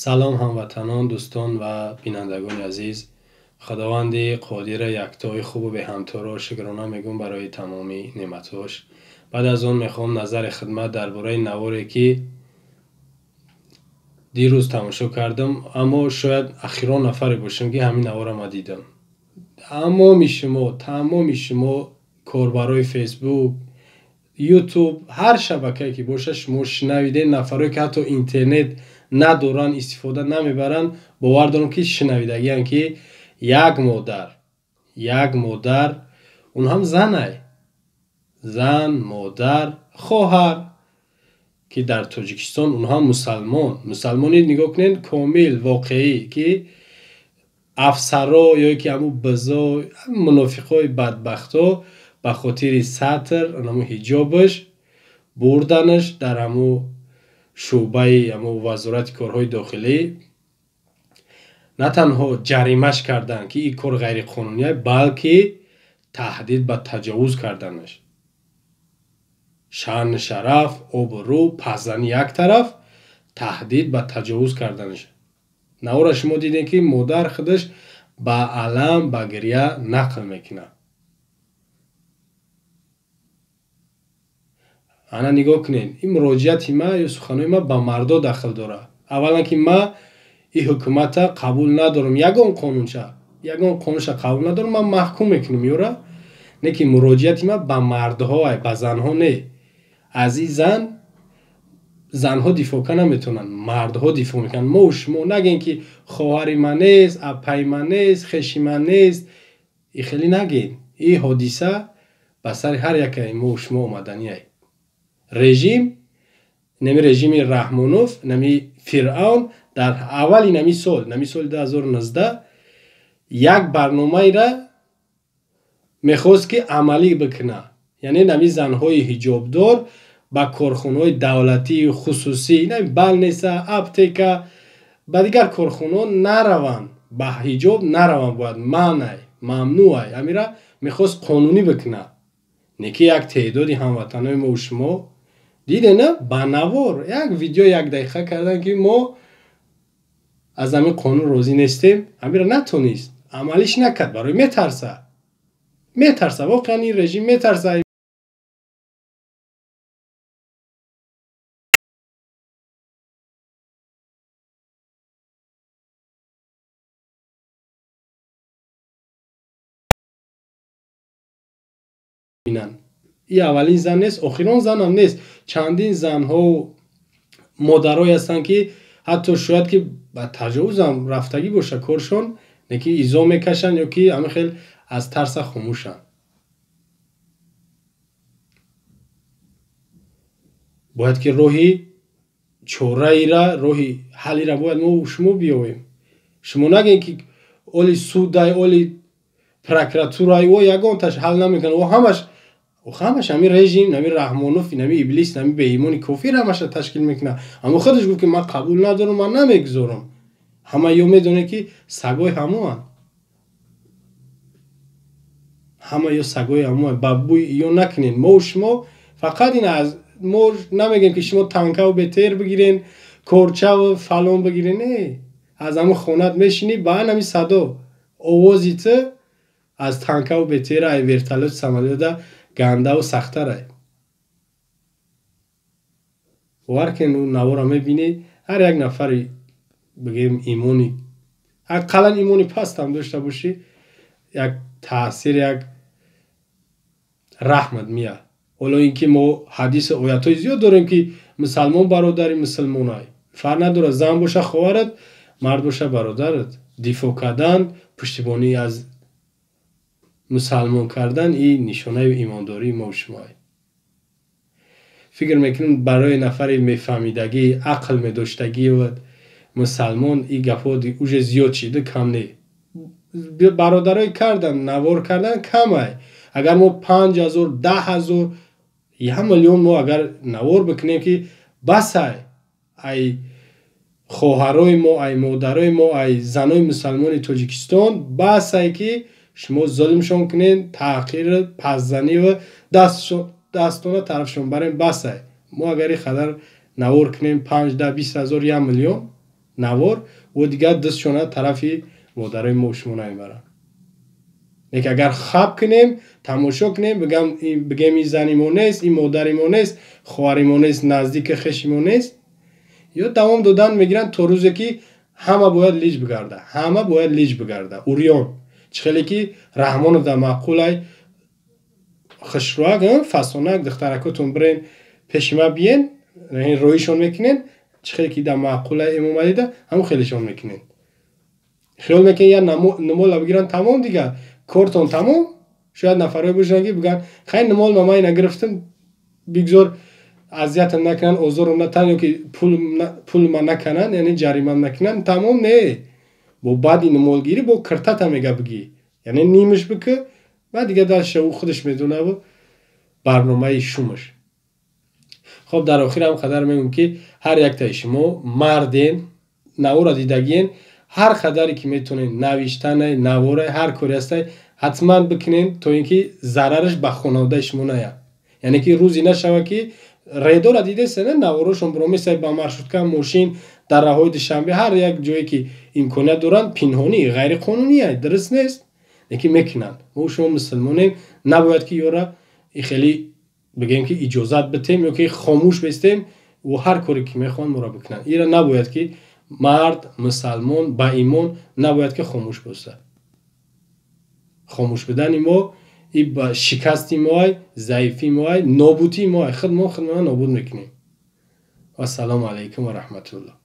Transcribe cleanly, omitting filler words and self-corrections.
سلام هموطنان، دوستان و بینندگان عزیز. خداوند قادر یکتای خوب و به همتا را شکرانه میگم برای تمامی نعمتاش. بعد از اون میخوام نظر خدمت درباره نواری که دیروز تماشا کردم، اما شاید اخیرا نفری باشم که همین نوار ما دیدم. تمام شما کاربرای فیسبوک، یوتیوب، هر شبکه‌ای که باشه شما شنویده نفرایی که حتی اینترنت ندارن، استفاده نمیبرن، باور دارم که شنویدگی که یک مادر اون هم زن، مادر، خواهر که در تاجیکستان اونها مسلمانی نگاه کنین کامل واقعی که افسرا یا که همو بزا منافقای بدبختا به خاطر سطر همو حجابش بردنش در همو شعبه همو وزارت کارهای داخلی، نه تنها جریمش کردن که این کار غیر قانونیه، بلکه تهدید به تجاوز کردنش. شان شرف، آبرو، پزنی یک طرف، تهدید به تجاوز کردنش. نوارا شما دیدین که مادر خودش به علم به گریه نقل میکنه. انا نگاه کنین، این مراجعت ما یا سخنهای ما به مردا داخل داره. اولا که ما این حکومت قبول ندارم، یگان قانونش قبول ندارم، من محکوم میکنم یورا. نه که مراجعت ما به مردها به زنها نه. از این زنها دفاع کنه نمیتونن، مردها دفاع میکنن. ما و شما نگین که خواهر من نیست، اپای من نیست، خشی من نیست. این خیلی نگین. این حادثه به سر هر یک ما و شما آمدنیه. رژیم رحمانوف، نمی فرعون در اول نمی سال 2019 یک برنامه را میخواست که عملی بکنه. یعنی نمی زنهای حجابدار با کارخانه‌های دولتی خصوصی، نمی بلنسه، اپتیکا، با دیگر کارخانه نروند، با حجاب نروند، باید ممنوعه. امیره میخواست قانونی بکنه. نکی یک تعدادی هموطنای ما و شما دیده نه با نوار یک ویدیو 1 دقیقه کردن که ما از همین قانون راضی نیستیم. امیره نتونست عملیش نکرد، برای میترسه واقعا این رژیم میترسه. این اولین زن نیست، آخرین زن هم نیست. چندین زنها و مادرای هستن که حتی شاید که با تجاوز هم رفتگی باشه کارشون، نه که ایزا میکشن یا که همه خیلی از ترس خاموشن. باید که راهی چاره را، راهی حلی را باید ما و شما بیاییم. شما نگین که اولی سودای، اولی پرکراتورای و یگان تاش حل نمیکنه و همش همین رژیم، همین رحمانوف، همین ابلیس، همین به ایمان کافر همش تشکیل میکنه. اما خودش گفت که من قبول ندارم، من نمیگذارم. همه یا میدونه که سگای همون، همه یا سگای همون. بابوی یا نکنین. ما و شما فقط این از ما نمیگیم که شما تانکه و بتر بگیرین، کورچه و فلان بگیرین. نه، از همون خونت میشینی با همین صدا آوازیت از تانکه و بتر ای ورتالوت سمالیده گنده و سختره. ورکن اون نوارا میبینی هر یک نفری بگیم ایمونی، اقلا ایمونی پست هم داشته باشی، یک تاثیر، یک رحمت میاد. حالا اینکه ما حدیث آیاتای زیاد داریم که مسلمان برادری مسلمانای، فرق نداره زن باشه خواهرت، مرد باشه برادرت. دفاع کردن، پشتیبانی از مسلمان کردن، این نشانه ایمانداری ما و شماه. فکر میکنم برای نفری میفهمیدگی، عقل میداشتگی و مسلمان این گپا اوج زیاد چیده کم نی. برادرای کردن، نوار کردن کمه. اگر ما 5000 10000 1 میلیون ما اگر نوار بکنیم که بس ای خواهرای ما، ای مادرای ما، ای زنای مسلمان تاجیکستان، بس که شما ظلمشون کنین، تحقیر، پزنی و دستانه طرفشون برین. بس ما اگر خدر نوار کنیم 5 10 20 هزار 1 میلیون навор و دیگه دستشون طرفی مادرای ما و شما نمیبرن. لیکن اگر خواب کنیم تماشا کنیم بگیم این زنی ما نیست، این مادری ما نیست، خواهری ما نیست، نزدیک خشی ما نیست، یا دوام دادن میگیرن تا روزی که همه باید لیج بگرده، همه باید لیج بگرده اوریان. چخیلی که رحمان در معقولای خشروگ فسانک دخترکتون برین پیش ما بیین رویشون میکنین، چخیلی که در معقولای امام علی ده همون خیلیشون میکنین. خیال میکنین یا نمال بگیرن تمام دیگه کارتون تمام. شاید نفرای باشن که بگن خیلی نمال ما این نگرفتن بگذار اذیت نکنن آزار نتن یا که پول ما نکنن یعنی جریمه نکنن تمام. نه با بعد این نمال گیری با کرتت هم میگه بگی یعنی نیمش بکه بعد دیگه داشته او خودش میدونه و برنامه شومش. خب در آخر هم خدر میگم که هر یک تای شما مردین نوارا دیدگین هر خدری که میتونین نوشتن نواره هر کاری هسته حتما بکنین تا اینکه ضررش به خانواده شما نیاد. یعنی که روزی نشوه که ریدو را دیده سنه نواروشون برو مثل با مرشدکه ماشین در راههای دوشنبه هر یک جایی که امکانیت دارن پنهانی غیر قانونی است، درست نیست یکی میکنن. ما شما مسلمانین نباید که یورا خیلی بگیم که اجازت بتیم یا که خاموش بستیم و هر کاری که میخوان مرا بکنن. ایرا نباید که مرد مسلمان با ایمان نباید که خاموش باشه. خاموش بدن ما این با شکستی ما ضعیفی ما نابودی ما خود ما نابود میکنیم. و السلام علیکم و رحمت الله.